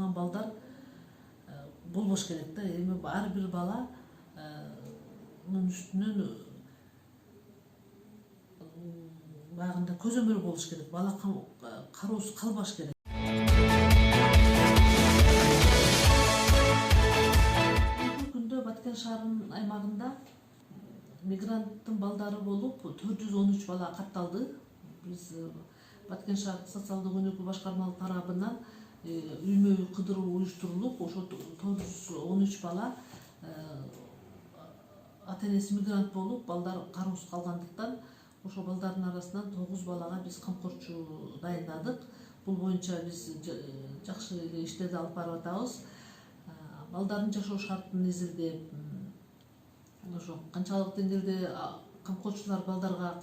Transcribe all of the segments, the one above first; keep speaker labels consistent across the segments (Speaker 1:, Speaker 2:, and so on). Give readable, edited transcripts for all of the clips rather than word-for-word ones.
Speaker 1: калган балдар болбош керек да. Эми ар бир бала мунун үстүнөн багында көзөмөл болуш керек. Бала кароосуз калбаш керек. Бүгүнкү күндө Баткен шаарынын аймагында мигранттын балдары болуп 413 бала катталды. Биз Баткен шаардык социалдык өнүгүү башкармалык тарабынан үймө-үй кыдыруу уюштурулуп, ошо 413 бала ата-энеси мигрант болуп, балдар кароосуз калгандыктан ошо балдардын арасынан 9 балага биз камкорчу дайындадык. Бул боюнча биз жакшы эле иштерди алып барып атабыз. Балдардын жашоо шартын изилдеп, ошо канчалык деңгээлде камкорчулар балдарга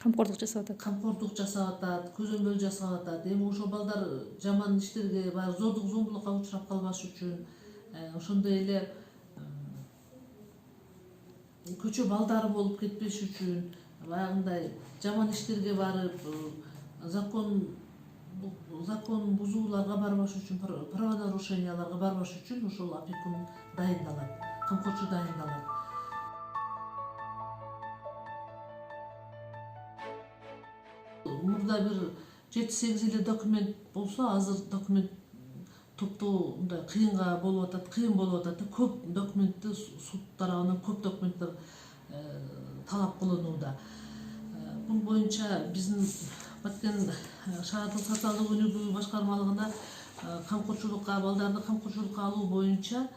Speaker 2: камкордук жасап атат, көзөмөл жасап атат. Эми ошо балдар жаман иштерге, зордук зомбулукка учурап калбаш үчүн, ошондой эле көчө балдары болуп кетпеш үчүн, баягындай жаман иштерге барып, закон бузууларга барбаш үчүн, правонарушенияларга барбаш үчүн ошол опекун дайындалат, камкорчу дайындалат. Мурда бир 7-8 эле документ болсо, азыр документ топтоо мындай кыйын болуп атат. Көп документти суд тарабынан көп документтер талап кылынууда. Бул боюнча биздин Баткен шаардык социалдык өнүгүү башкармалыгына камкорчулукка, балдарды камкорчулукка алуу боюнча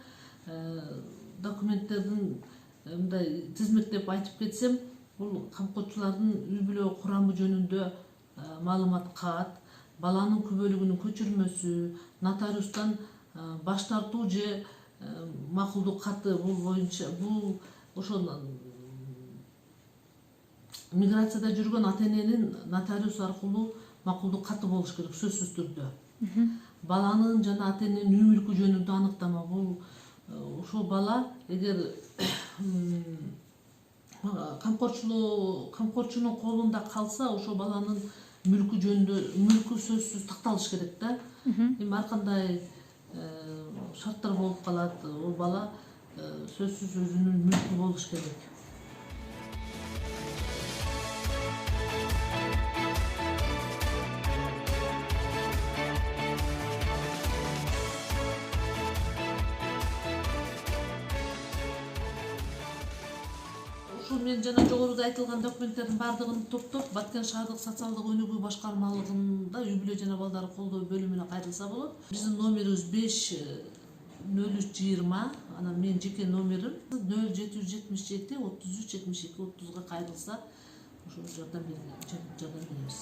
Speaker 2: документтердин мындай тизмектеп айтып кетсем, бул камкорчулардын үй бүлө курамы жөнүндө маалымат кат, баланын күбөлүгүнүн көчүрмөсү, нотариустан баш тартуу же макулдук каты. Бул боюнча бул ошо миграцияда жүргөн ата-эненин нотариус аркылуу макулдук каты болуш керек, сөзсүз түрдө. Баланын жана ата-эненин үй мүлкү жөнүндө аныктама. Бул ошол бала эгер камкорчунун колунда калса, ошо баланын мүлкү жөнүндө мүлкү сөзсүз такталыш керек да. Эми ар кандай шарттар болуп калат, ол бала сөзсүз өзүнүн мүлкү болуш керек. Мен жана жогоруда айтылган документтердин баардыгын топтоп Баткен шаардык социалдык өнүгүү башкармалыгында үй бүлө жана балдарды колдоо бөлүмүнө кайрылса болот. Биздин номерибиз 50320, анан менин жеке номерим 0777 33 72 30га кайрылса, ошо жардам беребиз.